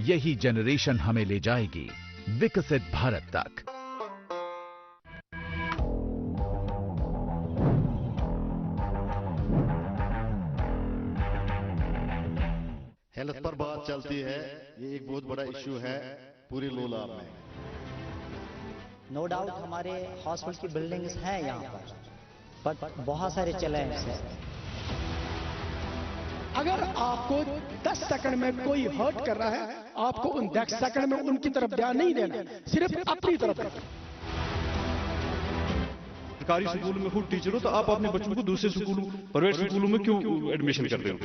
यही जनरेशन हमें ले जाएगी विकसित भारत तक। हेल्थ पर बात चलती है, ये एक बहुत बड़ा इश्यू है पूरे लोलाब में। नो डाउट हमारे हॉस्पिटल की बिल्डिंग्स हैं यहाँ पर, बट बहुत सारे चैलेंज हैं। अगर आपको 10 सेकंड में कोई हर्ट कर रहा है, आपको उन 10 सेकंड में उनकी तरफ ध्यान नहीं देना, सिर्फ अपनी तरफ। सरकारी स्कूल में खुद टीचर हो तो आप अपने बच्चों को दूसरे स्कूलों, प्राइवेट स्कूलों में क्यों एडमिशन कर रहे हो?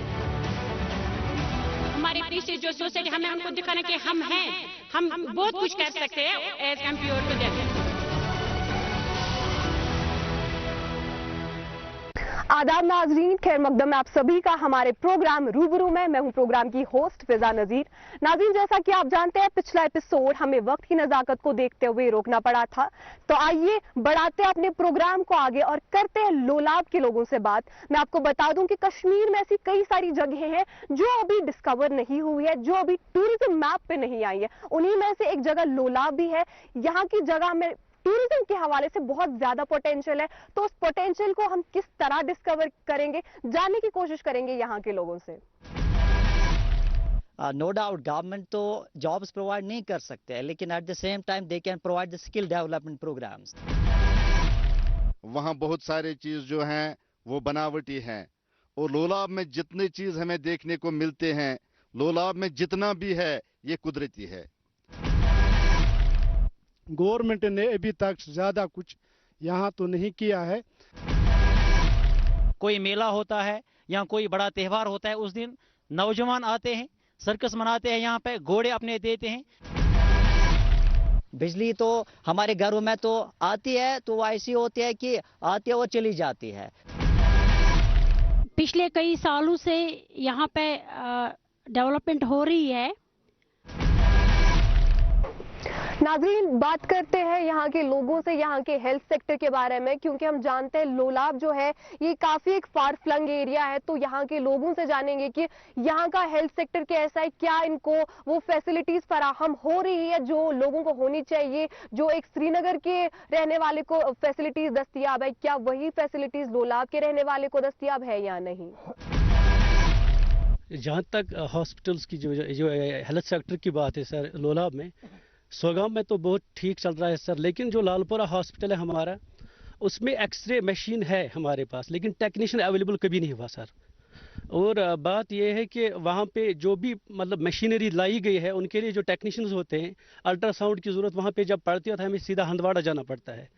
हमारे पीछे जो सोसाइटी, हमें उनको दिखाना कि हम हैं, हम बहुत कुछ कर सकते हैं एज कम्पेयर टू देम। आदाब नाजरीन, खैर मकदम में आप सभी का हमारे प्रोग्राम रूबरू में। मैं हूं प्रोग्राम की होस्ट फिजा नजीर। नाजरीन, जैसा कि आप जानते हैं, पिछला एपिसोड हमें वक्त की नजाकत को देखते हुए रोकना पड़ा था, तो आइए बढ़ाते हैं अपने प्रोग्राम को आगे और करते हैं लोलाब के लोगों से बात। मैं आपको बता दूं कि कश्मीर में ऐसी कई सारी जगहें हैं जो अभी डिस्कवर नहीं हुई है, जो अभी टूरिज्म मैप पे नहीं आई है। उन्हीं में से एक जगह लोलाब भी है। यहाँ की जगह में टूरिज्म के हवाले से बहुत ज्यादा पोटेंशियल है, तो उस पोटेंशियल को हम किस तरह डिस्कवर करेंगे, जानने की कोशिश करेंगे यहाँ के लोगों से। नो डाउट गवर्नमेंट तो जॉब्स प्रोवाइड नहीं कर सकते हैं, लेकिन at the same time they can provide the skill development programmes. वहाँ बहुत सारे चीज जो हैं वो बनावटी हैं, और लोलाब में जितनी चीज हमें देखने को मिलते हैं, लोलाब में जितना भी है ये कुदरती है। गवर्नमेंट ने अभी तक ज्यादा कुछ यहाँ तो नहीं किया है। कोई मेला होता है या कोई बड़ा त्यौहार होता है, उस दिन नौजवान आते हैं, सर्कस मनाते हैं, यहाँ पे घोड़े अपने देते हैं। बिजली तो हमारे घरों में तो आती है, तो वो ऐसी होती है कि आती है और चली जाती है। पिछले कई सालों से यहाँ पे डेवलपमेंट हो रही है। नाज़रीन, बात करते हैं यहाँ के लोगों से, यहाँ के हेल्थ सेक्टर के बारे में, क्योंकि हम जानते हैं लोलाब जो है ये काफ़ी एक फार फ्लंग एरिया है, तो यहाँ के लोगों से जानेंगे कि यहाँ का हेल्थ सेक्टर कैसा है, क्या इनको वो फैसिलिटीज़ फराहम हो रही है जो लोगों को होनी चाहिए, जो एक श्रीनगर के रहने वाले को फैसिलिटीज़ दस्तियाब है, क्या वही फैसिलिटीज़ लोलाब के रहने वाले को दस्तियाब है या नहीं। जहाँ तक हॉस्पिटल्स की जो हेल्थ सेक्टर की बात है सर, लोलाब में सोगाम में तो बहुत ठीक चल रहा है सर, लेकिन जो लालपुरा हॉस्पिटल है हमारा, उसमें एक्सरे मशीन है हमारे पास, लेकिन टेक्नीशियन अवेलेबल कभी नहीं हुआ सर। और बात यह है कि वहाँ पे जो भी मतलब मशीनरी लाई गई है, उनके लिए जो टेक्नीशियंस होते हैं, अल्ट्रासाउंड की ज़रूरत वहाँ पे जब पड़ती है तो हमें सीधा हंदवाड़ा जाना पड़ता है।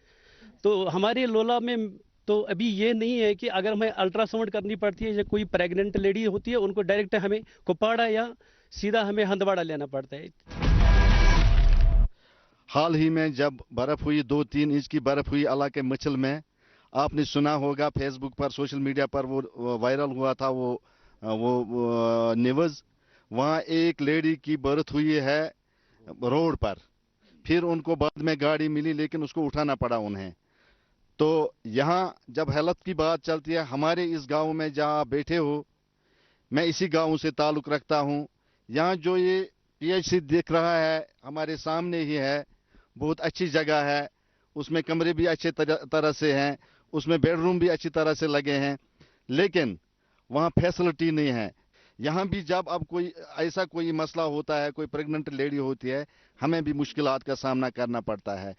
तो हमारे लोला में तो अभी ये नहीं है कि अगर हमें अल्ट्रासाउंड करनी पड़ती है या कोई प्रेग्नेंट लेडी होती है, उनको डायरेक्ट हमें कुपवाड़ा या सीधा हमें हंदवाड़ा लेना पड़ता है। हाल ही में जब बर्फ हुई, 2-3 इंच की बर्फ हुई इलाके मचल में, आपने सुना होगा फेसबुक पर, सोशल मीडिया पर वो वायरल हुआ था वो न्यूज़। वहाँ एक लेडी की बर्थ हुई है रोड पर, फिर उनको बाद में गाड़ी मिली लेकिन उसको उठाना पड़ा उन्हें। तो यहाँ जब हेल्थ की बात चलती है, हमारे इस गांव में जहाँ बैठे हो, मैं इसी गांव से ताल्लुक़ रखता हूँ। यहाँ जो ये PHC दिख रहा है हमारे सामने ही है, बहुत अच्छी जगह है, उसमें कमरे भी अच्छे तरह से हैं, उसमें बेडरूम भी अच्छी तरह से लगे हैं, लेकिन वहाँ फैसिलिटी नहीं है। यहाँ भी जब अब कोई ऐसा कोई मसला होता है, कोई प्रेग्नेंट लेडी होती है, हमें भी मुश्किलात का सामना करना पड़ता है।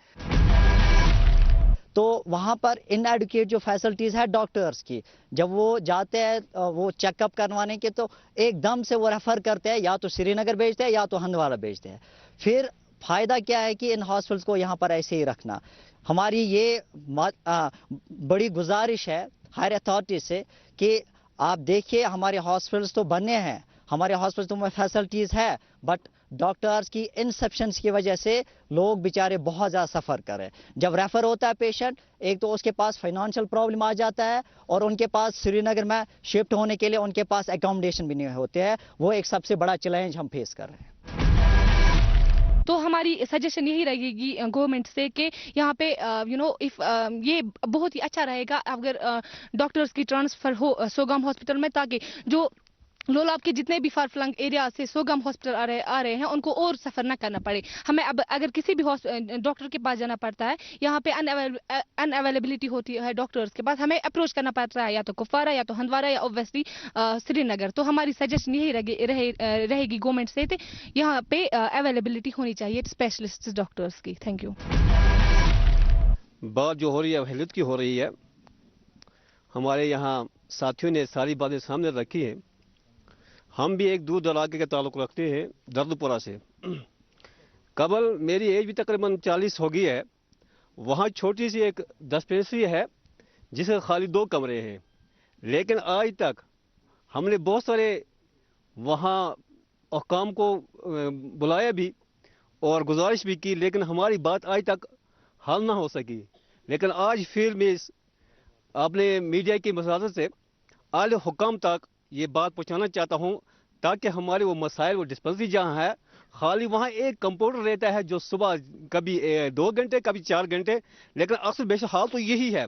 तो वहाँ पर इनएडुकेट जो फैसिलिटीज़ है डॉक्टर्स की, जब वो जाते हैं वो चेकअप करवाने के, तो एकदम से वो रेफ़र करते हैं, या तो श्रीनगर भेजते हैं या तो हंदवाड़ा भेजते हैं। फिर फ़ायदा क्या है कि इन हॉस्पिटल्स को यहाँ पर ऐसे ही रखना। हमारी ये बड़ी गुजारिश है हायर अथॉरिटी से कि आप देखिए, हमारे हॉस्पिटल्स तो बने हैं, हमारे हॉस्पिटल में फैसिलिटीज़ है, बट डॉक्टर्स की इनसफिशेंस की वजह से लोग बेचारे बहुत ज़्यादा सफ़र करें। जब रेफ़र होता है पेशेंट, एक तो उसके पास फाइनेंशियल प्रॉब्लम आ जाता है, और उनके पास श्रीनगर में शिफ्ट होने के लिए उनके पास एकोमोडेशन भी नहीं होते हैं। वो एक सबसे बड़ा चैलेंज हम फेस कर रहे हैं। तो हमारी सजेशन यही रहेगी गवर्नमेंट से कि यहाँ पे ये बहुत ही अच्छा रहेगा अगर डॉक्टर्स की ट्रांसफ़र हो सोगाम हॉस्पिटल में, ताकि जो लोलाब के जितने भी फार फ्लंग एरिया से सोगम हॉस्पिटल आ रहे हैं उनको और सफर न करना पड़े। हमें अब अगर किसी भी डॉक्टर के पास जाना पड़ता है, यहाँ पे अनअवेलेबिलिटी होती है डॉक्टर्स के पास, हमें अप्रोच करना पड़ता है या तो कुपवारा या तो हंदवारा या ऑब्वियसली श्रीनगर। तो हमारी सजेशन यही रहेगी गवर्नमेंट से, यहाँ पे अवेलेबिलिटी होनी चाहिए स्पेशलिस्ट डॉक्टर्स की। Thank you. बात जो हो रही है हेल्थ की हो रही है, हमारे यहाँ साथियों ने सारी बातें सामने रखी हैं। हम भी एक दूर दराज के ताल्लुक़ रखते हैं दर्दपुरा से। कबल मेरी एज भी तकरीबन 40 हो गई है। वहाँ छोटी सी एक डिस्पेंसरी है जिसके खाली 2 कमरे हैं, लेकिन आज तक हमने बहुत सारे वहाँ हुकाम को बुलाया भी और गुजारिश भी की, लेकिन हमारी बात आज तक हल ना हो सकी। लेकिन आज फिर मैं अपने मीडिया की मसाजत से आले हुकाम तक ये बात पहुंचाना चाहता हूं, ताकि हमारे वो मसाइल, वो डिस्पेंसरी जहां है खाली वहां एक कंपाउंडर रहता है जो सुबह कभी 2 घंटे कभी 4 घंटे, लेकिन अक्सर बेशक हाल तो यही है।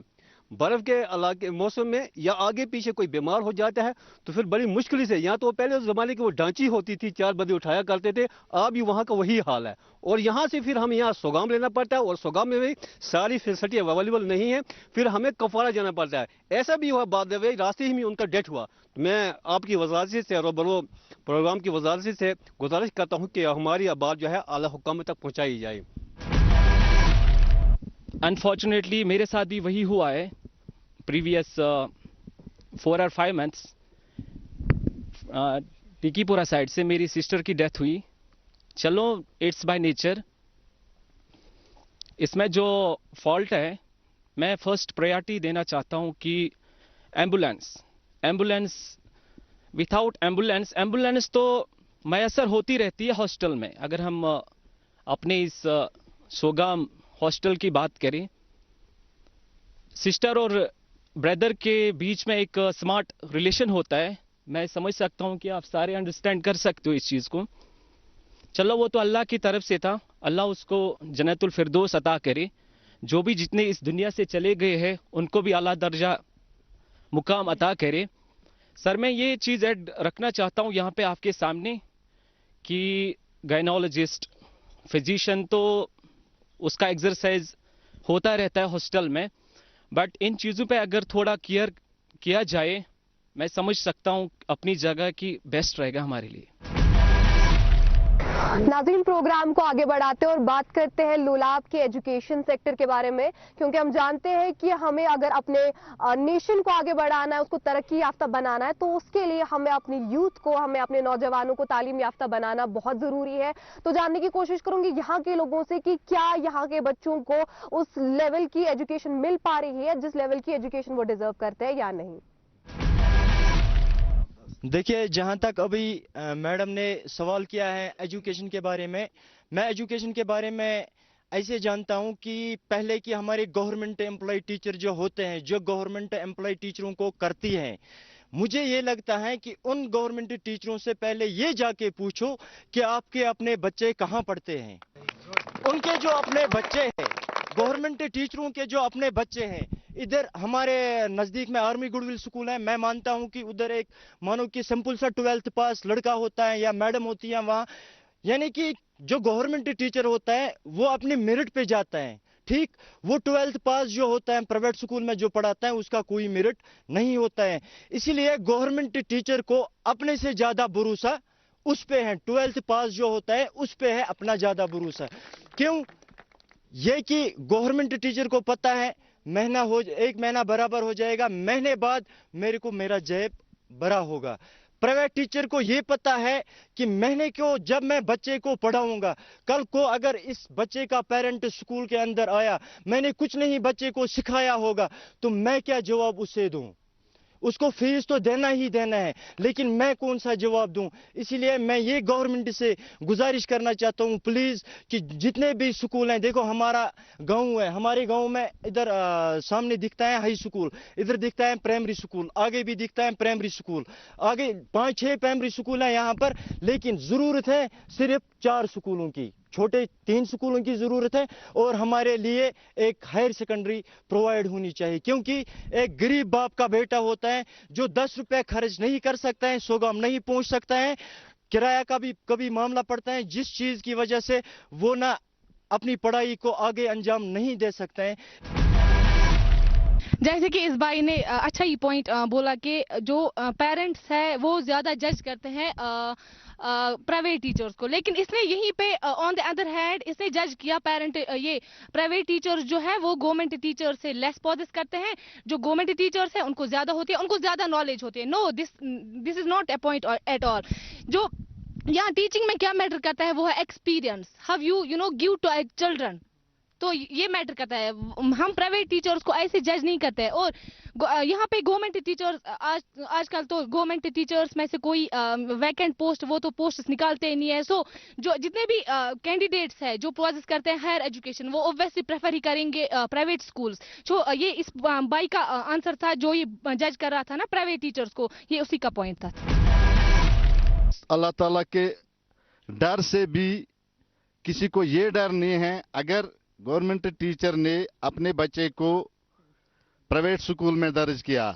बर्फ के इलाके मौसम में या आगे पीछे कोई बीमार हो जाता है तो फिर बड़ी मुश्किल से, यहाँ तो पहले उस जमाने की वो ढांची होती थी, 4 बंदे उठाया करते थे, अब भी वहाँ का वही हाल है। और यहाँ से फिर हम यहाँ सोगाम लेना पड़ता है और सोगाम में भी सारी फैसिलिटी अवेलेबल नहीं है, फिर हमें कफवारा जाना पड़ता है। ऐसा भी हुआ बाद में रास्ते ही में उनका डेथ हुआ। मैं आपकी वजारत से और बरो प्रोग्राम की वजारत से गुजारिश करता हूँ कि हमारी बात जो है आला हुकाम तक पहुँचाई जाए। अनफॉर्चुनेटली मेरे साथ भी वही हुआ है। प्रीवियस 4 or 5 months टिकीपुरा साइड से मेरी सिस्टर की डेथ हुई। चलो इट्स बाय नेचर। इसमें जो फॉल्ट है, मैं फर्स्ट प्रायोरिटी देना चाहता हूं कि एम्बुलेंस विदाउट एम्बुलेंस तो मैसर होती रहती है हॉस्टल में। अगर हम अपने इस सोगाम हॉस्टल की बात करें, सिस्टर और ब्रदर के बीच में एक स्मार्ट रिलेशन होता है। मैं समझ सकता हूं कि आप सारे अंडरस्टैंड कर सकते हो इस चीज़ को। चलो वो तो अल्लाह की तरफ से था, अल्लाह उसको जन्नतुल फिरदौस अता करे। जो भी जितने इस दुनिया से चले गए हैं उनको भी आला दर्जा मुकाम अता करे। सर मैं ये चीज़ ऐड रखना चाहता हूँ यहाँ पे आपके सामने कि गायनोलॉजिस्ट, फिजिशियन तो उसका एक्सरसाइज होता रहता है हॉस्टल में, बट इन चीज़ों पे अगर थोड़ा केयर किया जाए, मैं समझ सकता हूँ अपनी जगह की बेस्ट रहेगा हमारे लिए। नाज़रीन, प्रोग्राम को आगे बढ़ाते हैं और बात करते हैं लोलाब के एजुकेशन सेक्टर के बारे में, क्योंकि हम जानते हैं कि हमें अगर अपने नेशन को आगे बढ़ाना है, उसको तरक्की याफ्ता बनाना है, तो उसके लिए हमें अपनी यूथ को, हमें अपने नौजवानों को तालीम याफ्ता बनाना बहुत ज़रूरी है। तो जानने की कोशिश करूंगी यहाँ के लोगों से कि क्या यहाँ के बच्चों को उस लेवल की एजुकेशन मिल पा रही है जिस लेवल की एजुकेशन वो डिजर्व करते हैं या नहीं। देखिए, जहाँ तक अभी मैडम ने सवाल किया है एजुकेशन के बारे में, मैं एजुकेशन के बारे में ऐसे जानता हूँ कि पहले की हमारे गवर्नमेंट एम्प्लॉय टीचर जो होते हैं, जो गवर्नमेंट एम्प्लॉय टीचरों को करती हैं, मुझे ये लगता है कि उन गवर्नमेंट टीचरों से पहले ये जाके पूछो कि आपके अपने बच्चे कहाँ पढ़ते हैं। उनके जो अपने बच्चे हैं, गवर्नमेंट टीचरों के जो अपने बच्चे हैं, इधर हमारे नज़दीक में आर्मी गुडविल स्कूल है। मैं मानता हूं कि उधर एक मानो कि सिंपल सा 12th पास लड़का होता है या मैडम होती है वहाँ, यानी कि जो गवर्नमेंट टीचर होता है वो अपनी मेरिट पे जाता है। ठीक, वो 12th पास जो होता है प्राइवेट स्कूल में जो पढ़ाता है उसका कोई मेरिट नहीं होता है। इसीलिए गवर्नमेंट टीचर को अपने से ज्यादा भरोसा उस पे है, 12th पास जो होता है उस पे है अपना ज्यादा भरोसा। क्यों? ये कि गवर्नमेंट टीचर को पता है एक महीना बराबर हो जाएगा, महीने बाद मेरे को मेरा जेब बड़ा होगा। प्राइवेट टीचर को ये पता है कि महीने को जब मैं बच्चे को पढ़ाऊंगा, कल को अगर इस बच्चे का पेरेंट स्कूल के अंदर आया, मैंने कुछ नहीं बच्चे को सिखाया होगा, तो मैं क्या जवाब उसे दूं? उसको फीस तो देना ही देना है, लेकिन मैं कौन सा जवाब दूं? इसीलिए मैं ये गवर्नमेंट से गुजारिश करना चाहता हूं प्लीज कि जितने भी स्कूल हैं, देखो हमारा गांव है, हमारे गांव में इधर सामने दिखता है हाई स्कूल, इधर दिखता है प्राइमरी स्कूल, आगे भी दिखता है प्राइमरी स्कूल, आगे 5-6 प्राइमरी स्कूल है यहाँ पर, लेकिन जरूरत है सिर्फ 4 स्कूलों की, छोटे 3 स्कूलों की ज़रूरत है और हमारे लिए एक हायर सेकेंडरी प्रोवाइड होनी चाहिए, क्योंकि एक गरीब बाप का बेटा होता है जो 10 रुपए खर्च नहीं कर सकता है, सोगाम नहीं पहुंच सकता है, किराया का भी कभी मामला पड़ता है, जिस चीज़ की वजह से वो ना अपनी पढ़ाई को आगे अंजाम नहीं दे सकते हैं। जैसे कि इस भाई ने अच्छा ही पॉइंट बोला कि जो पेरेंट्स है वो ज़्यादा जज करते हैं प्राइवेट टीचर्स को, लेकिन इसने यहीं पे ऑन द अदर हैंड इसने जज किया ये प्राइवेट टीचर्स जो है वो गवर्नमेंट टीचर से लेस पॉजिस करते हैं, जो गवर्नमेंट टीचर्स है उनको ज़्यादा होती है, उनको ज़्यादा नॉलेज होती है। No, this is not a point at all. जो यहाँ टीचिंग में क्या मैटर करता है वो है experience, how you know give to children, तो ये मैटर करता है। हम प्राइवेट टीचर्स को ऐसे जज नहीं करते हैं। और यहाँ पे गवर्नमेंट टीचर्स आजकल तो गवर्नमेंट टीचर्स में से कोई वैकेंट पोस्ट वो तो पोस्ट निकालते ही नहीं है। सो जो जितने भी कैंडिडेट्स हैं जो प्रोसेस करते हैं हायर एजुकेशन वो ऑब्वियसली प्रेफर ही करेंगे प्राइवेट स्कूल्स। जो ये इस बाई का आंसर था जो ये जज कर रहा था ना प्राइवेट टीचर्स को, ये उसी का पॉइंट था। अल्लाह ताला के डर से भी किसी को ये डर नहीं है, अगर गवर्नमेंट टीचर ने अपने बच्चे को प्राइवेट स्कूल में दर्ज किया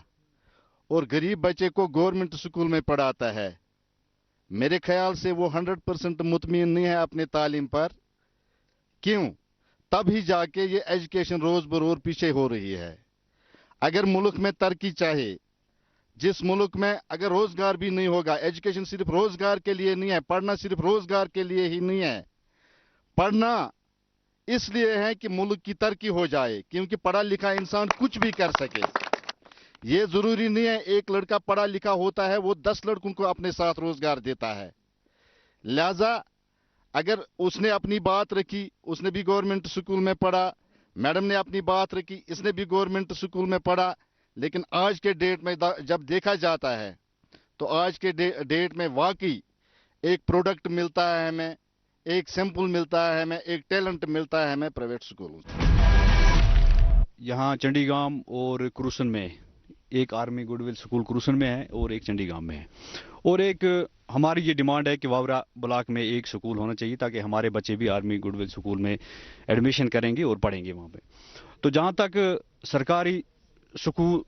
और गरीब बच्चे को गवर्नमेंट स्कूल में पढ़ाता है, मेरे ख्याल से वो 100% मुतमिन नहीं है अपने तालीम पर। क्यों? तब ही जाके ये एजुकेशन रोज बरोज पीछे हो रही है। अगर मुल्क में तरक्की चाहे, जिस मुल्क में अगर रोजगार भी नहीं होगा, एजुकेशन सिर्फ रोजगार के लिए नहीं है, पढ़ना सिर्फ रोजगार के लिए ही नहीं है, पढ़ना इसलिए है कि मुल्क की तरक्की हो जाए, क्योंकि पढ़ा लिखा इंसान कुछ भी कर सके। ये जरूरी नहीं है एक लड़का पढ़ा लिखा होता है वो 10 लड़कों को अपने साथ रोजगार देता है। लिहाजा अगर उसने अपनी बात रखी, उसने भी गवर्नमेंट स्कूल में पढ़ा, मैडम ने अपनी बात रखी, इसने भी गवर्नमेंट स्कूल में पढ़ा, लेकिन आज के डेट में जब देखा जाता है तो आज के डेट में वाकई एक प्रोडक्ट मिलता है हमें, एक सैंपल मिलता है हमें, एक टैलेंट मिलता है हमें प्राइवेट स्कूलों से। यहाँ चंडीगाम और क्रूसन में एक आर्मी गुडविल स्कूल क्रूसन में है और एक चंडीगाम में है। और एक हमारी ये डिमांड है कि वावरा ब्लॉक में एक स्कूल होना चाहिए ताकि हमारे बच्चे भी आर्मी गुडविल स्कूल में एडमिशन करेंगे और पढ़ेंगे वहाँ पे। तो जहाँ तक सरकारी स्कूल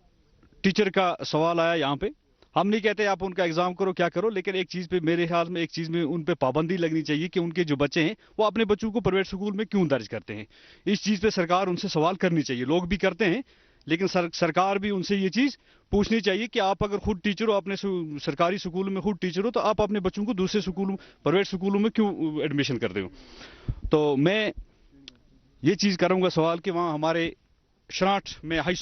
टीचर का सवाल आया, यहाँ पे हम नहीं कहते आप उनका एग्जाम करो क्या करो, लेकिन एक चीज पे मेरे ख्याल में एक चीज में उन पे पाबंदी लगनी चाहिए कि उनके जो बच्चे हैं वो अपने बच्चों को प्राइवेट स्कूल में क्यों दर्ज करते हैं। इस चीज पे सरकार उनसे सवाल करनी चाहिए। लोग भी करते हैं लेकिन सरकार भी उनसे ये चीज पूछनी चाहिए कि आप अगर खुद टीचर हो, अपने सरकारी स्कूल में खुद टीचर हो, तो आप अपने बच्चों को दूसरे स्कूलों प्राइवेट स्कूलों में क्यों एडमिशन करते हो। तो मैं ये चीज करूंगा सवाल कि वहाँ हमारे शनाट में हाई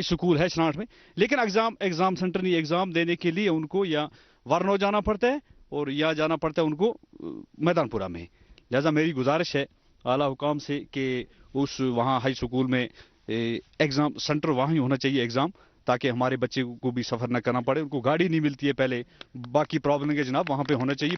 स्कूल है शनाट में, लेकिन एग्जाम सेंटर नहीं, एग्जाम देने के लिए उनको या वारनो जाना पड़ता है और या जाना पड़ता है उनको मैदानपुरा में। लिहाजा मेरी गुजारिश है आला हुकाम से कि उस वहाँ हाई स्कूल में एग्जाम सेंटर वहाँ ही होना चाहिए एग्जाम, ताकि हमारे बच्चे को भी सफर न करना पड़े। उनको गाड़ी नहीं मिलती है पहले, बाकी प्रॉब्लम है जनाब, वहाँ पे होना चाहिए।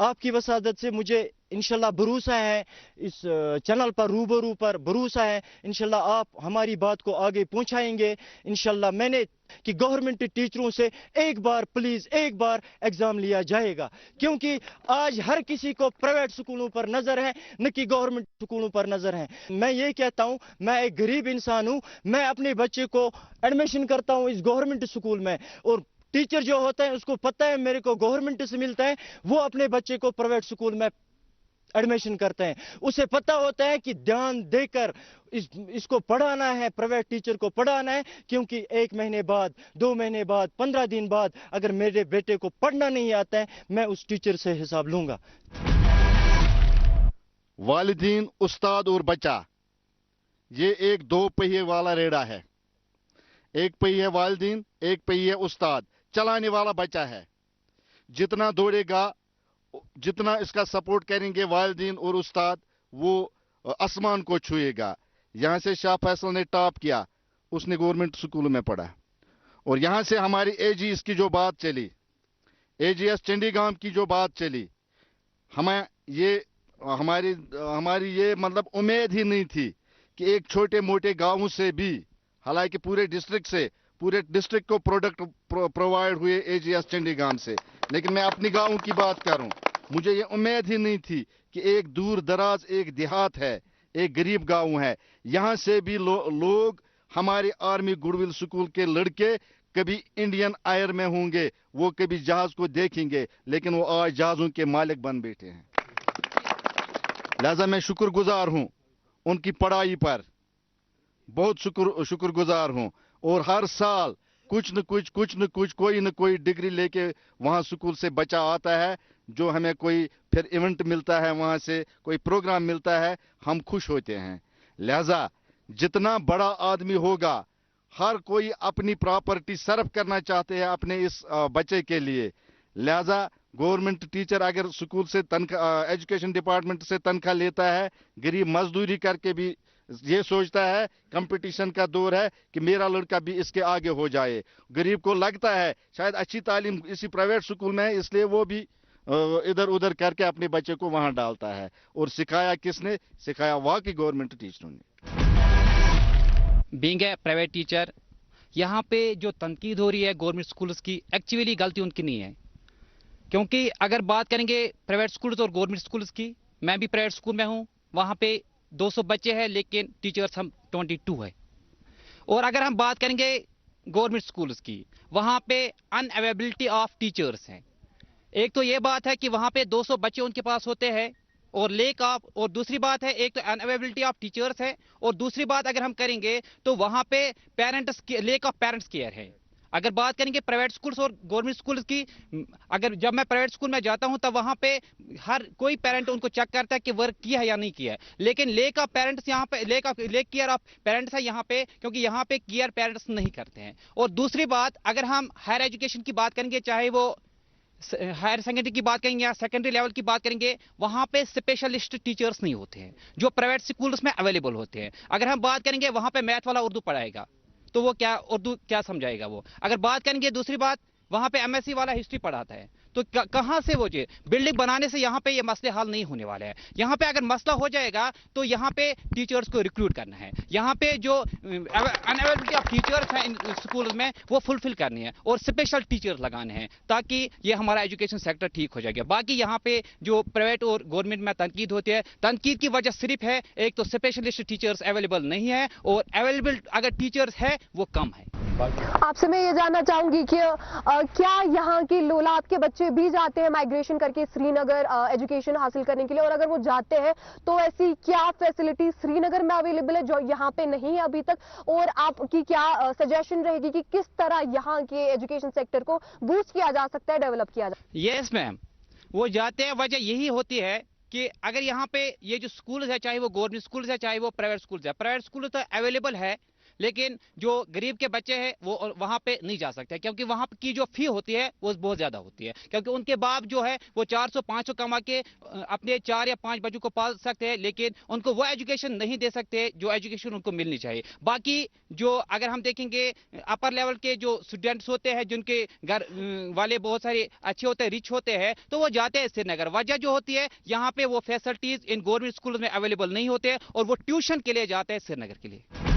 आपकी वसादत से मुझे इंशाल्लाह भरोसा है, इस चैनल पर रूबरू पर भरोसा है, इंशाल्लाह आप हमारी बात को आगे पहुंचाएंगे। इंशाल्लाह मैंने कि गवर्नमेंट टीचरों से एक बार प्लीज एक बार एग्जाम लिया जाएगा, क्योंकि आज हर किसी को प्राइवेट स्कूलों पर नजर है न कि गवर्नमेंट स्कूलों पर नजर है। मैं ये कहता हूं, मैं एक गरीब इंसान हूं, मैं अपने बच्चे को एडमिशन करता हूं इस गवर्नमेंट स्कूल में, और टीचर जो होता है उसको पता है मेरे को गवर्नमेंट से मिलता है, वो अपने बच्चे को प्राइवेट स्कूल में एडमिशन करते हैं। उसे पता होता है कि ध्यान देकर इसको पढ़ाना है, प्राइवेट टीचर को पढ़ाना है, क्योंकि 1 महीने बाद, 2 महीने बाद, 15 दिन बाद अगर मेरे बेटे को पढ़ना नहीं आता है, मैं उस टीचर से हिसाब लूंगा। वालिदीन, उस्ताद और बच्चा, ये एक 2 पहिए वाला रेड़ा है। एक पहिए वालिदीन, एक पहिए उस्ताद, चलाने वाला बच्चा है। जितना दौड़ेगा, जितना इसका सपोर्ट करेंगे वालिदीन और उस्ताद, वो आसमान को छुएगा। यहाँ से शाह फैसल ने टॉप किया, उसने गवर्नमेंट स्कूल में पढ़ा, और यहाँ से हमारी एजीएस की जो बात चली, एजीएस चंडीगाम की जो बात चली, हमें ये हमारी ये मतलब उम्मीद ही नहीं थी कि एक छोटे मोटे गांवों से भी, हालांकि पूरे डिस्ट्रिक्ट को प्रोडक्ट प्रोवाइड हुए एजीएस चंडीगाम से, लेकिन मैं अपनी गांव की बात करूं, मुझे ये उम्मीद ही नहीं थी कि एक दूर दराज एक देहात है, एक गरीब गांव है, यहाँ से भी लोग हमारे आर्मी गुडविल स्कूल के लड़के कभी इंडियन एयर में होंगे, वो कभी जहाज को देखेंगे, लेकिन वो आज जहाजों के मालिक बन बैठे हैं। लिहाजा मैं शुक्रगुजार हूँ उनकी पढ़ाई पर, बहुत शुक्रगुजार हूँ। और हर साल कुछ न कुछ कोई न कोई डिग्री लेके वहाँ स्कूल से बच्चा आता है, जो हमें कोई फिर इवेंट मिलता है, वहाँ से कोई प्रोग्राम मिलता है, हम खुश होते हैं। लिहाजा जितना बड़ा आदमी होगा, हर कोई अपनी प्रॉपर्टी सर्व करना चाहते हैं अपने इस बच्चे के लिए। लिहाजा गवर्नमेंट टीचर अगर स्कूल से तनख्वाह, एजुकेशन डिपार्टमेंट से तनख्वाह लेता है, गरीब मजदूरी करके भी ये सोचता है कंपटीशन का दौर है कि मेरा लड़का भी इसके आगे हो जाए। गरीब को लगता है शायद अच्छी तालीम इसी प्राइवेट स्कूल में है, इसलिए वो भी इधर उधर करके अपने बच्चे को वहां डालता है। और सिखाया किसने? सिखाया वाकई गवर्नमेंट टीचरों ने। बीइंग ए प्राइवेट टीचर, यहाँ पे जो तनकीद हो रही है गवर्नमेंट स्कूल्स की, एक्चुअली गलती उनकी नहीं है। क्योंकि अगर बात करेंगे प्राइवेट स्कूल्स और गवर्नमेंट स्कूल्स की, मैं भी प्राइवेट स्कूल में हूँ, वहाँ पे 200 बच्चे हैं लेकिन टीचर्स हम 22 है। और अगर हम बात करेंगे गवर्नमेंट स्कूल्स की, वहाँ पे अनअवेलेबिलिटी ऑफ टीचर्स हैं। एक तो ये बात है कि वहाँ पे 200 बच्चे उनके पास होते हैं और लेक ऑफ, और दूसरी बात है एक तो अनअवेलेबिलिटी ऑफ टीचर्स है, और दूसरी बात अगर हम करेंगे तो वहाँ पे parents lake of parents care है। अगर बात करेंगे प्राइवेट स्कूल्स और गवर्नमेंट स्कूल्स की, अगर जब मैं प्राइवेट स्कूल में जाता हूं तब वहां पे हर कोई पेरेंट उनको चेक करता है कि वर्क किया है या नहीं किया है, लेकिन लेक ऑफ पेरेंट्स यहाँ पे लेक केयर ऑफ पेरेंट्स है यहाँ पे, क्योंकि यहाँ पे केयर पेरेंट्स नहीं करते हैं। और दूसरी बात, अगर हम हायर एजुकेशन की बात करेंगे, चाहे वो हायर सेकेंडरी की बात करेंगे या सेकेंडरी लेवल की बात करेंगे, वहां पे स्पेशलिस्ट टीचर्स नहीं होते हैं जो प्राइवेट स्कूल्स में अवेलेबल होते हैं। अगर हम बात करेंगे वहां पे मैथ वाला उर्दू पढ़ाएगा तो वो क्या उर्दू क्या समझाएगा वो। अगर बात करेंगे दूसरी बात, वहां पे एमएससी वाला हिस्ट्री पढ़ाता है, तो कहां से वो जे बिल्डिंग बनाने से यहाँ पे ये मसले हल नहीं होने वाले हैं। यहाँ पे अगर मसला हो जाएगा तो यहाँ पे टीचर्स को रिक्रूट करना है, यहाँ पे जो अनअवेलेबिलिटी ऑफ टीचर्स हैं इन स्कूल में वो फुलफिल करनी है और स्पेशल टीचर्स लगाने हैं, ताकि ये हमारा एजुकेशन सेक्टर ठीक हो जाएगा। बाकी यहाँ पे जो प्राइवेट और गवर्नमेंट में तनकीद होती है, तनकीद की वजह सिर्फ है एक तो स्पेशलिस्ट टीचर्स अवेलेबल नहीं है, और अवेलेबल अगर टीचर्स है वो कम है। आपसे मैं ये जानना चाहूंगी कि क्या यहाँ के लोलाब के बच्चे भी जाते हैं माइग्रेशन करके श्रीनगर एजुकेशन हासिल करने के लिए, और अगर वो जाते हैं तो ऐसी क्या फैसिलिटी श्रीनगर में अवेलेबल है जो यहाँ पे नहीं है अभी तक, और आपकी क्या सजेशन रहेगी कि किस तरह यहाँ के एजुकेशन सेक्टर को बूस्ट किया जा सकता है, डेवलप किया जा सकता है? यस मैम, वो जाते हैं, वजह यही होती है कि अगर यहाँ पे ये जो स्कूल है, चाहे वो गवर्नमेंट स्कूल है चाहे वो प्राइवेट स्कूल है, प्राइवेट स्कूल तो अवेलेबल है, लेकिन जो गरीब के बच्चे हैं वो वहां पे नहीं जा सकते, क्योंकि वहां की जो फी होती है वो बहुत ज्यादा होती है, क्योंकि उनके बाप जो है वो 400-500 कमा के अपने 4 या 5 बच्चों को पाल सकते हैं, लेकिन उनको वो एजुकेशन नहीं दे सकते जो एजुकेशन उनको मिलनी चाहिए। बाकी जो अगर हम देखेंगे अपर लेवल के जो स्टूडेंट्स होते हैं, जिनके घर वाले बहुत सारे अच्छे होते हैं, रिच होते हैं, तो वो जाते हैं श्रीनगर। वजह जो होती है यहाँ पे वो फैसिलिटीज इन गवर्नमेंट स्कूल में अवेलेबल नहीं होते और वो ट्यूशन के लिए जाते हैं श्रीनगर के लिए।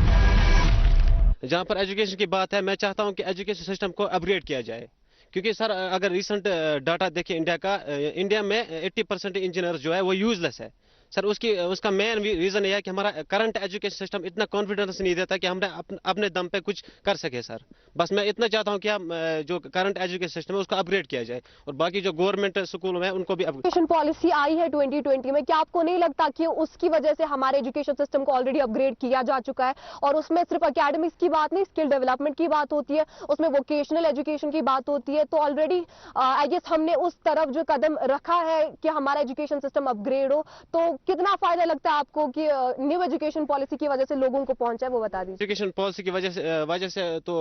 जहाँ पर एजुकेशन की बात है, मैं चाहता हूँ कि एजुकेशन सिस्टम को अपग्रेड किया जाए, क्योंकि सर अगर रिसेंट डाटा देखें इंडिया का, इंडिया में 80% इंजीनियर जो है वो यूजलेस है सर। उसका मेन रीजन यह है कि हमारा करंट एजुकेशन सिस्टम इतना कॉन्फिडेंस नहीं देता कि हम अपने दम पे कुछ कर सके सर। बस मैं इतना चाहता हूं कि हम जो करंट एजुकेशन सिस्टम है उसको अपग्रेड किया जाए, और बाकी जो गवर्नमेंट स्कूल में उनको भी एजुकेशन पॉलिसी आई है 2020 में, क्या आपको नहीं लगता कि उसकी वजह से हमारे एजुकेशन सिस्टम को ऑलरेडी अपग्रेड किया जा चुका है, और उसमें सिर्फ अकेडमिक्स की बात नहीं, स्किल डेवलपमेंट की बात होती है, उसमें वोकेशनल एजुकेशन की बात होती है, तो ऑलरेडी आई गेस हमने उस तरफ जो कदम रखा है कि हमारा एजुकेशन सिस्टम अपग्रेड हो, तो कितना फायदा लगता है आपको कि न्यू एजुकेशन पॉलिसी की वजह से लोगों को पहुंचा है, वो बता दीजिए। एजुकेशन पॉलिसी की वजह से तो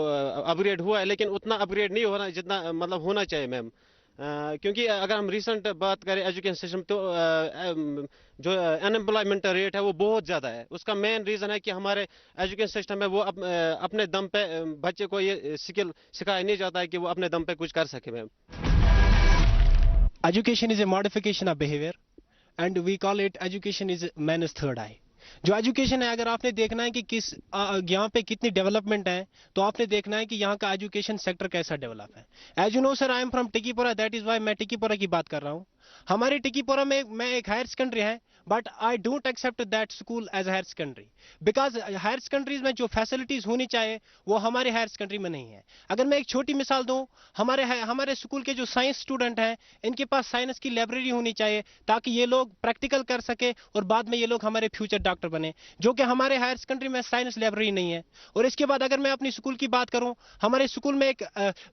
अपग्रेड हुआ है, लेकिन उतना अपग्रेड नहीं हो रहा जितना मतलब होना चाहिए मैम, क्योंकि अगर हम रिसेंट बात करें एजुकेशन सिस्टम, तो जो अनएम्प्लॉयमेंट रेट है वो बहुत ज़्यादा है। उसका मेन रीज़न है कि हमारे एजुकेशन सिस्टम में वो अपने दम पे बच्चे को ये स्किल सिखाया नहीं जाता है कि वो अपने दम पे कुछ कर सके ma'am. Education is a modification of behaviour and we call it education is man's third eye. जो एजुकेशन है, अगर आपने देखना है कि किस यहाँ पे कितनी डेवलपमेंट है, तो आपने देखना है कि यहाँ का एजुकेशन सेक्टर कैसा डेवलप है। As you know sir, I am from Tikipura, that is why मैं टिकीपुरा की बात कर रहा हूँ। हमारे टिकीपुरा में एक हायर सेकेंडरी है, but I don't accept that school as higher secondary, because higher secondaries में जो फैसिलिटीज होनी चाहिए वो हमारे हायर सेकेंडरी में नहीं है। अगर मैं एक छोटी मिसाल दूं, हमारे स्कूल के जो साइंस स्टूडेंट हैं, इनके पास साइंस की लाइब्रेरी होनी चाहिए ताकि ये लोग प्रैक्टिकल कर सके और बाद में ये लोग हमारे फ्यूचर डॉक्टर बने, जो कि हमारे हायर सेकेंडरी में साइंस लाइब्रेरी नहीं है। और इसके बाद अगर मैं अपनी स्कूल की बात करूं, हमारे स्कूल में एक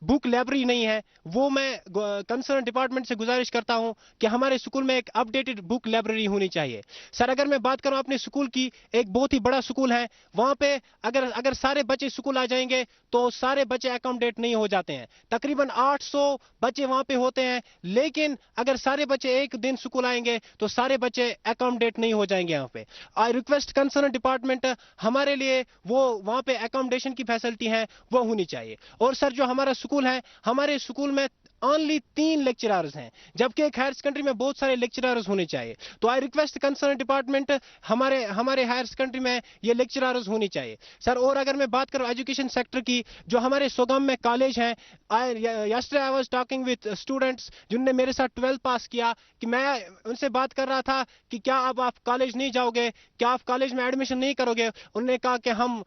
बुक लाइब्रेरी नहीं है। वो मैं कंसर्न डिपार्टमेंट से गुजारिश करता हूं कि हमारे स्कूल में एक अपडेटेड बुक लाइब्रेरी होनी चाहिए। सर, अगर मैं बात करूं अपने स्कूल की, एक बहुत ही बड़ा स्कूल है, वहां पे अगर सारे बच्चे स्कूल आ जाएंगे तो सारे बच्चे अकोमोडेट नहीं हो जाते हैं। तकरीबन 800 बच्चे वहां पे होते हैं, लेकिन अगर सारे बच्चे एक दिन स्कूल आएंगे तो सारे बच्चे अकोमोडेट नहीं हो जाएंगे यहाँ पे। आई रिक्वेस्ट कंसर्न डिपार्टमेंट, हमारे लिए वो वहां पे अकोमोडेशन की फैसिलिटी है वो होनी चाहिए। और सर, जो हमारा स्कूल है, हमारे स्कूल में ओनली 3 लेक्चरर्स हैं, जबकि एक हायर सेकेंडरी में बहुत सारे लेक्चरर्स होने चाहिए। तो आई रिक्वेस्ट कंसर्न डिपार्टमेंट, हमारे हायर सेकेंडरी में ये लेक्चरर्स होनी चाहिए सर। और अगर मैं बात करूं एजुकेशन सेक्टर की, जो हमारे सोगम में कॉलेज हैं, yesterday I was talking with students जिन्होंने मेरे साथ 12th पास किया, कि मैं उनसे बात कर रहा था कि क्या अब आप कॉलेज नहीं जाओगे, क्या आप कॉलेज में एडमिशन नहीं करोगे। उन्होंने कहा कि हम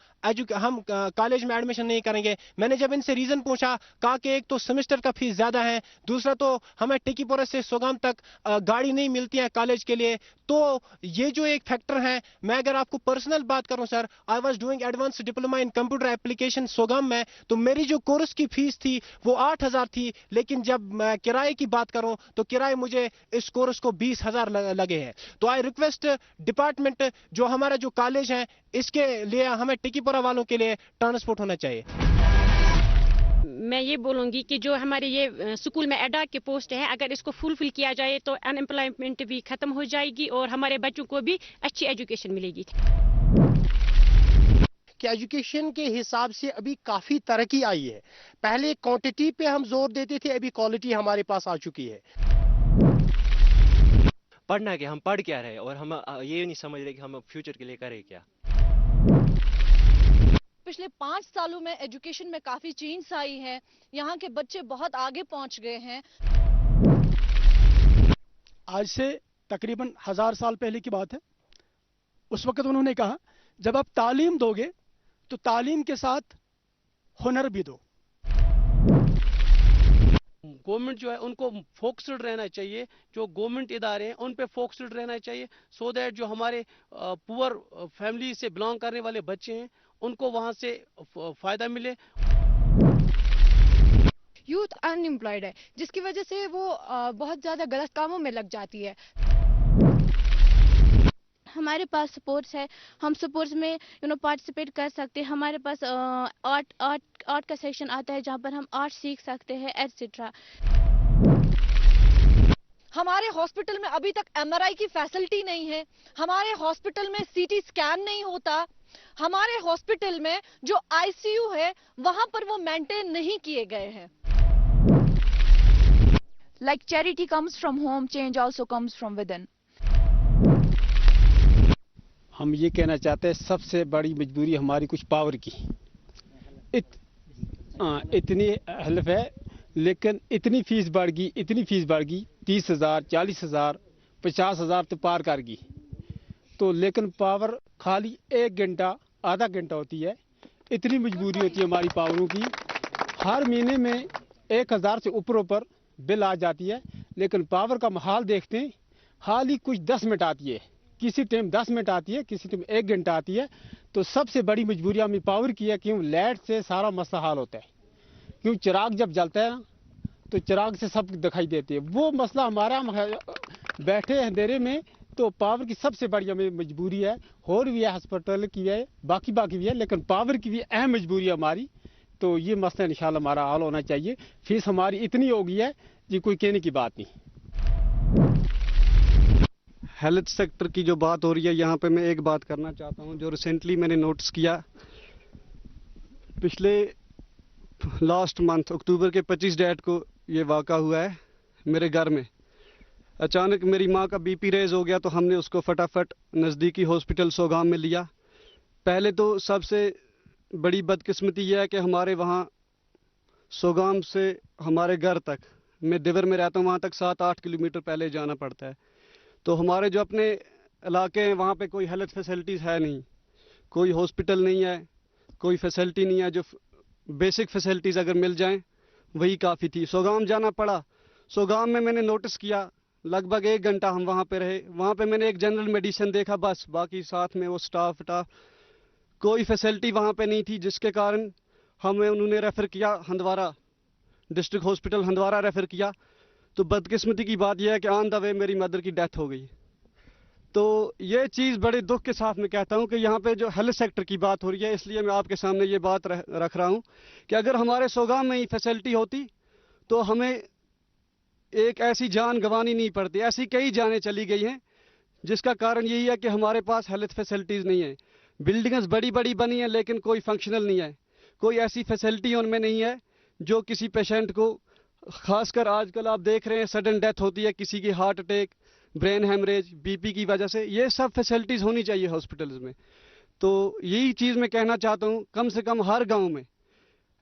कॉलेज में एडमिशन नहीं करेंगे। मैंने जब इनसे रीजन पूछा, कहा कि एक तो सेमेस्टर का फीस ज्यादा है, दूसरा तो हमें टिकीपुरा से सोगाम तक गाड़ी नहीं मिलती है कॉलेज के लिए। तो ये जो एक फैक्टर है, मैं अगर आपको पर्सनल बात करूं sir, I was doing advance diploma in computer application Sogam में, तो मेरी जो कोर्स की फीस थी वो 8,000 थी, लेकिन जब मैं किराए की बात करूं तो किराए मुझे इस कोर्स को 20,000 लगे हैं। तो आई रिक्वेस्ट डिपार्टमेंट, जो हमारा जो कॉलेज है, इसके लिए हमें टिकीपुरा वालों के लिए ट्रांसपोर्ट होना चाहिए। मैं ये बोलूंगी कि जो हमारे ये स्कूल में एडा के पोस्ट हैं, अगर इसको फुलफिल किया जाए तो अनएम्प्लॉयमेंट भी खत्म हो जाएगी और हमारे बच्चों को भी अच्छी एजुकेशन मिलेगी। कि एजुकेशन के हिसाब से अभी काफ़ी तरक्की आई है। पहले क्वांटिटी पे हम जोर देते थे, अभी क्वालिटी हमारे पास आ चुकी है। पढ़ना क्या, हम पढ़ क्या रहे और हम ये नहीं समझ रहे कि हम फ्यूचर के लिए करें क्या। पिछले 5 सालों में एजुकेशन में काफी चेंज आई है। यहाँ के बच्चे बहुत आगे पहुँच गए हैं। आज से तकरीबन 1000 साल पहले की बात है। उस वक्त उन्होंने कहा, जब आप तालीम दोगे तो तालीम के साथ हुनर भी दो। गवर्नमेंट जो है उनको फोकस्ड रहना चाहिए, जो गवर्नमेंट इदारे हैं उन पे फोकस्ड रहना चाहिए, सो दैट जो हमारे पुअर फैमिली से बिलोंग करने वाले बच्चे हैं उनको वहां से फायदा मिले। यूथ अनएम्प्लॉयड है, जिसकी वजह से वो बहुत ज्यादा गलत कामों में लग जाती है। हमारे पास स्पोर्ट्स है, हम स्पोर्ट्स में पार्टिसिपेट कर सकते हैं। हमारे पास आर्ट का सेक्शन आता है जहाँ पर हम आर्ट सीख सकते हैं एटसेट्रा। हमारे हॉस्पिटल में अभी तक MRI की फैसिलिटी नहीं है, हमारे हॉस्पिटल में CT स्कैन नहीं होता, हमारे हॉस्पिटल में जो ICU है वहां पर वो मेंटेन नहीं किए गए हैं। Like charity comes from home, change also comes from within. हम ये कहना चाहते हैं, सबसे बड़ी मजबूरी हमारी कुछ पावर की इतनी हेल्प है, लेकिन इतनी फीस बढ़ गई 30,000, 40,000, 50,000 तो पार कर गई। तो लेकिन पावर खाली 1 घंटा आधा घंटा होती है। इतनी मजबूरी होती है हमारी पावरों की। हर महीने में 1,000 से ऊपर बिल आ जाती है, लेकिन पावर का हाल देखते हैं, हाल ही कुछ 10 मिनट आती है, किसी टाइम 10 मिनट आती है, किसी टाइम 1 घंटा आती है। तो सबसे बड़ी मजबूरी हमें पावर की है, क्यों लाइट से सारा मसला हाल होता है। क्यों चिराग जब जलता है तो चिराग से सब दिखाई देते हैं। वो मसला हमारा, बैठे अंधेरे में, तो पावर की सबसे बड़ी हमें मजबूरी है। और भी है, हॉस्पिटल की है, बाकी भी है, लेकिन पावर की भी अहम मजबूरी है हमारी। तो ये मसला इंशाल्लाह हमारा हल होना चाहिए। फीस हमारी इतनी हो गई है जी, कोई कहने की बात नहीं। हेल्थ सेक्टर की जो बात हो रही है, यहाँ पे मैं एक बात करना चाहता हूँ जो रिसेंटली मैंने नोटिस किया। पिछले लास्ट मंथ अक्टूबर के 25 डेट को ये वाक़ा हुआ है मेरे घर में। अचानक मेरी माँ का BP रेज हो गया, तो हमने उसको फटाफट नज़दीकी हॉस्पिटल सोगाम में लिया। पहले तो सबसे बड़ी बदकिस्मती यह है कि हमारे वहाँ सोगाम से हमारे घर तक मैं दिवर में रहता हूँ, वहाँ तक 7-8 किलोमीटर पहले जाना पड़ता है। तो हमारे जो अपने इलाके हैं वहाँ पे कोई हेल्थ फैसिलिटीज़ है नहीं, कोई हॉस्पिटल नहीं है, कोई फैसिलिटी नहीं है। जो बेसिक फैसिलिटीज़ अगर मिल जाएं वही काफ़ी थी। सोगाम जाना पड़ा। सोगाम में मैंने नोटिस किया, लगभग 1 घंटा हम वहाँ पे रहे। वहाँ पे मैंने एक जनरल मेडिसिन देखा बस, बाकी साथ में वो स्टाफ कोई फैसिलिटी वहाँ पे नहीं थी, जिसके कारण हमें उन्होंने रेफ़र किया Handwara, district hospital Handwara refer किया। तो बदकिस्मती की बात यह है कि ऑन द वे मेरी मदर की डेथ हो गई। तो ये चीज़ बड़े दुख के साथ मैं कहता हूँ कि यहाँ पे जो हेल्थ सेक्टर की बात हो रही है, इसलिए मैं आपके सामने ये बात रख रहा हूँ कि अगर हमारे सोगाम में ही फैसिलिटी होती तो हमें एक ऐसी जान गंवानी नहीं पड़ती। ऐसी कई जानें चली गई हैं, जिसका कारण यही है कि हमारे पास हेल्थ फैसिलिटीज़ नहीं है। बिल्डिंग्स बड़ी बड़ी बनी हैं लेकिन कोई फंक्शनल नहीं है, कोई ऐसी फैसिलिटी उनमें नहीं है जो किसी पेशेंट को, खासकर आजकल आप देख रहे हैं सडन डेथ होती है किसी की, heart attack, brain haemorrhage, BP की वजह से। ये सब फैसिलिटीज़ होनी चाहिए हॉस्पिटल्स में। तो यही चीज़ मैं कहना चाहता हूँ, कम से कम हर गांव में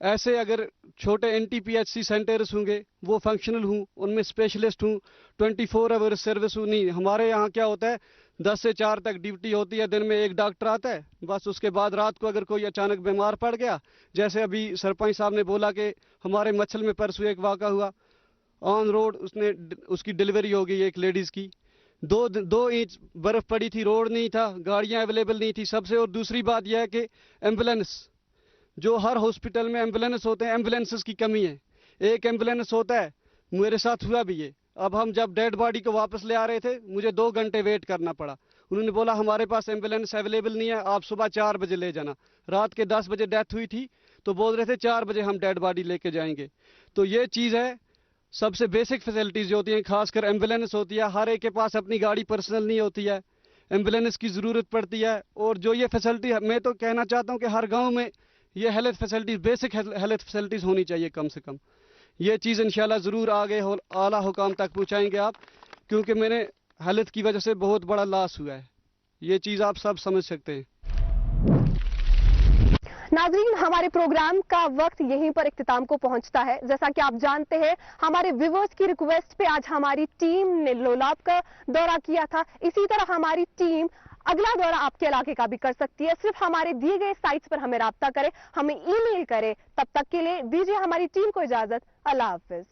ऐसे अगर छोटे NTPHC सेंटर्स होंगे, वो फंक्शनल हूँ, उनमें स्पेशलिस्ट हूँ, 24 आवर सर्विस हूँ। नहीं, हमारे यहाँ क्या होता है 10 से 4 तक ड्यूटी होती है, दिन में 1 डॉक्टर आता है बस। उसके बाद रात को अगर कोई अचानक बीमार पड़ गया, जैसे अभी सरपंच साहब ने बोला कि हमारे मच्छल में परसों एक वाक़ा हुआ, ऑन रोड उसकी डिलीवरी हो गई एक लेडीज़ की। 2 इंच बर्फ़ पड़ी थी, रोड नहीं था, गाड़ियाँ अवेलेबल नहीं थी सबसे। और दूसरी बात यह है कि एम्बुलेंस, जो हर हॉस्पिटल में एम्बुलेंस होते हैं, एम्बुलेंसेस की कमी है। एक एम्बुलेंस होता है, मेरे साथ हुआ भी ये। अब हम जब डेड बॉडी को वापस ले आ रहे थे, मुझे 2 घंटे वेट करना पड़ा। उन्होंने बोला हमारे पास एम्बुलेंस अवेलेबल नहीं है, आप सुबह 4 बजे ले जाना। रात के 10 बजे डेथ हुई थी, तो बोल रहे थे 4 बजे हम डेड बॉडी लेके जाएंगे। तो ये चीज़ है, सबसे बेसिक फैसिलिटीज़ जो होती हैं, खासकर एम्बुलेंस होती है। हर एक के पास अपनी गाड़ी पर्सनल नहीं होती है, एम्बुलेंस की ज़रूरत पड़ती है। और जो ये फैसिलिटी, मैं तो कहना चाहता हूँ कि हर गाँव में ये health facilities, basic health facilities होनी चाहिए कम से कम। ये चीज़ इंशाल्लाह ज़रूर आगे आला हुकाम तक पहुँचाएंगे आप, क्योंकि मैंने हेल्थ की वजह से बहुत बड़ा लॉस हुआ है। ये चीज़ आप सब समझ सकते हैं। नाज़रीन, हमारे प्रोग्राम का वक्त यहीं पर इख्तिताम को पहुंचता है। जैसा कि आप जानते हैं, हमारे व्यूअर्स की रिक्वेस्ट पे आज हमारी टीम ने लोलाब का दौरा किया था। इसी तरह हमारी टीम अगला दौरा आपके इलाके का भी कर सकती है। सिर्फ हमारे दिए गए साइट्स पर हमें राब्ता करें, हमें ईमेल करें। तब तक के लिए दीजिए हमारी टीम को इजाजत। अल्लाह हाफिज।